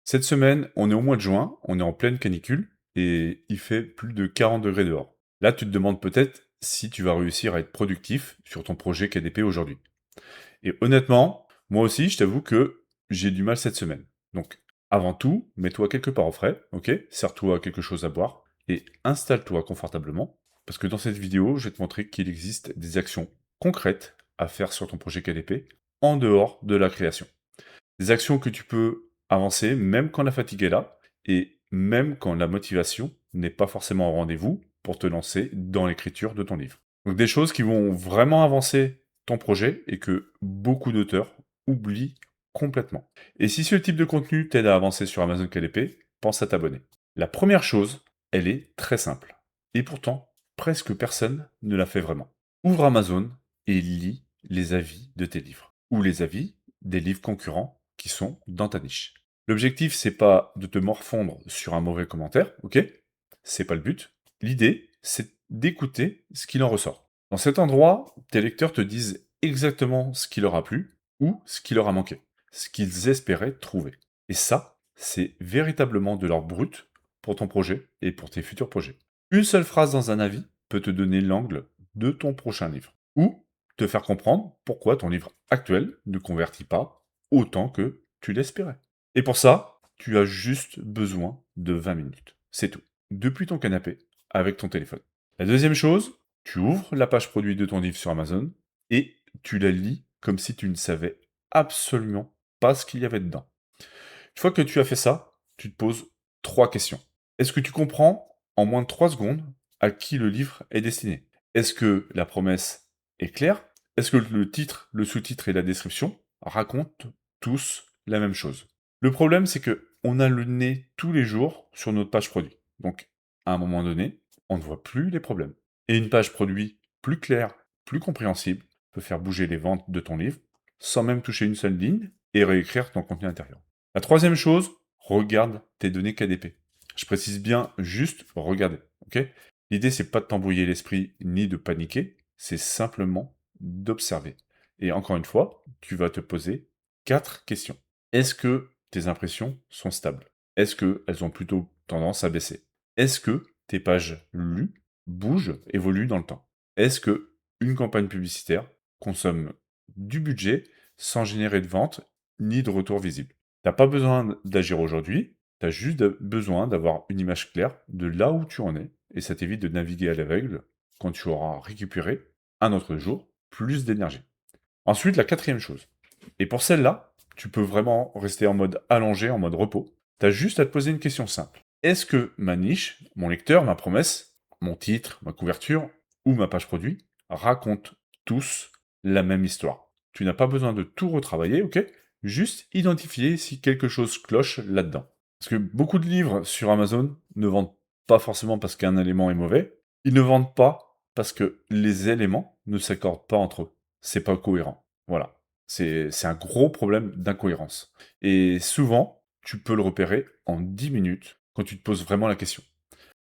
Cette semaine, on est au mois de juin, on est en pleine canicule et il fait plus de 40 degrés dehors. Là, tu te demandes peut-être si tu vas réussir à être productif sur ton projet KDP aujourd'hui. Et honnêtement, moi aussi, je t'avoue que j'ai du mal cette semaine. Donc, avant tout, mets-toi quelque part au frais, ok? Sers-toi quelque chose à boire et installe-toi confortablement parce que dans cette vidéo, je vais te montrer qu'il existe des actions concrètes à faire sur ton projet KDP en dehors de la création. Des actions que tu peux avancer même quand la fatigue est là et même quand la motivation n'est pas forcément au rendez-vous pour te lancer dans l'écriture de ton livre. Donc des choses qui vont vraiment avancer ton projet et que beaucoup d'auteurs oublient complètement. Et si ce type de contenu t'aide à avancer sur Amazon KDP, pense à t'abonner. La première chose, elle est très simple. Et pourtant, presque personne ne la fait vraiment. Ouvre Amazon et lis les avis de tes livres. Ou les avis des livres concurrents qui sont dans ta niche. L'objectif, c'est pas de te morfondre sur un mauvais commentaire, ok? C'est pas le but. L'idée, c'est d'écouter ce qu'il en ressort. Dans cet endroit, tes lecteurs te disent exactement ce qui leur a plu ou ce qui leur a manqué, ce qu'ils espéraient trouver. Et ça, c'est véritablement de leur brut pour ton projet et pour tes futurs projets. Une seule phrase dans un avis peut te donner l'angle de ton prochain livre. Ou te faire comprendre pourquoi ton livre actuel ne convertit pas autant que tu l'espérais. Et pour ça, tu as juste besoin de 20 minutes. C'est tout. Depuis ton canapé, avec ton téléphone. La deuxième chose, tu ouvres la page produit de ton livre sur Amazon et tu la lis comme si tu ne savais absolument pas ce qu'il y avait dedans. Une fois que tu as fait ça, tu te poses 3 questions. Est-ce que tu comprends en moins de 3 secondes à qui le livre est destiné? Est-ce que la promesse est claire? Est-ce que le titre, le sous-titre et la description racontent tous la même chose? Le problème, c'est que on a le nez tous les jours sur notre page produit. Donc, à un moment donné, on ne voit plus les problèmes. Et une page produit plus claire, plus compréhensible, peut faire bouger les ventes de ton livre sans même toucher une seule ligne et réécrire ton contenu intérieur. La troisième chose, regarde tes données KDP. Je précise bien juste regarder, ok? L'idée, c'est pas de t'embrouiller l'esprit ni de paniquer, c'est simplement d'observer. Et encore une fois, tu vas te poser 4 questions. Est-ce que tes impressions sont stables? Est-ce qu'elles ont plutôt tendance à baisser? Est-ce que tes pages lues bougent, évoluent dans le temps? Est-ce que une campagne publicitaire consomme du budget sans générer de vente ni de retour visible? T'as pas besoin d'agir aujourd'hui, tu as juste besoin d'avoir une image claire de là où tu en es, et ça t'évite de naviguer à l'aveugle quand tu auras récupéré un autre jour plus d'énergie. Ensuite, la quatrième chose. Et pour celle-là, tu peux vraiment rester en mode allongé, en mode repos. Tu as juste à te poser une question simple. Est-ce que ma niche, mon lecteur, ma promesse, mon titre, ma couverture ou ma page produit racontent tous la même histoire? Tu n'as pas besoin de tout retravailler, ok? Juste identifier si quelque chose cloche là-dedans. Parce que beaucoup de livres sur Amazon ne vendent pas forcément parce qu'un élément est mauvais. Ils ne vendent pas parce que les éléments ne s'accordent pas entre eux. C'est pas cohérent. Voilà. C'est un gros problème d'incohérence. Et souvent, tu peux le repérer en 10 minutes quand tu te poses vraiment la question.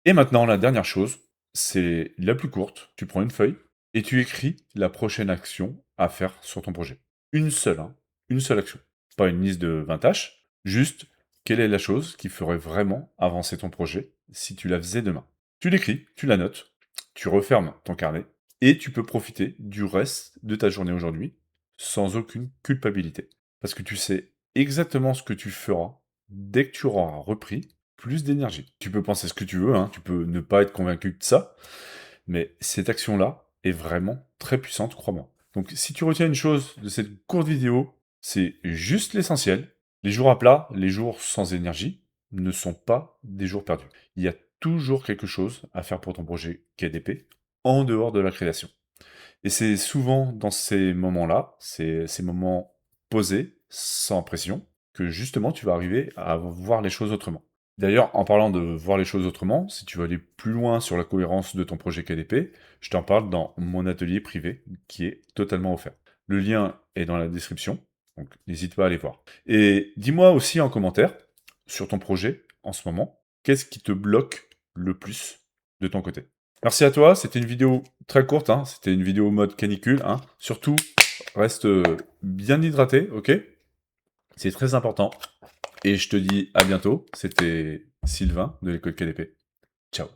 Et maintenant, la dernière chose, c'est la plus courte. Tu prends une feuille et tu écris la prochaine action à faire sur ton projet. Une seule, hein. Une seule action. Pas une liste de 20 tâches. Juste, quelle est la chose qui ferait vraiment avancer ton projet si tu la faisais demain? Tu l'écris, tu la notes, tu refermes ton carnet et tu peux profiter du reste de ta journée aujourd'hui sans aucune culpabilité. Parce que tu sais exactement ce que tu feras dès que tu auras repris plus d'énergie. Tu peux penser ce que tu veux, hein, tu peux ne pas être convaincu de ça, mais cette action-là est vraiment très puissante, crois-moi. Donc si tu retiens une chose de cette courte vidéo, c'est juste l'essentiel. Les jours à plat, les jours sans énergie, ne sont pas des jours perdus. Il y a toujours quelque chose à faire pour ton projet KDP en dehors de la création. Et c'est souvent dans ces moments-là, ces moments posés, sans pression, que justement tu vas arriver à voir les choses autrement. D'ailleurs, en parlant de voir les choses autrement, si tu veux aller plus loin sur la cohérence de ton projet KDP, je t'en parle dans mon atelier privé qui est totalement offert. Le lien est dans la description, donc n'hésite pas à aller voir. Et dis-moi aussi en commentaire sur ton projet en ce moment, qu'est-ce qui te bloque le plus de ton côté. Merci à toi, c'était une vidéo très courte, hein. C'était une vidéo mode canicule, hein. Surtout, reste bien hydraté, ok? C'est très important. et je te dis à bientôt. C'était Sylvain de l'école KDP. Ciao.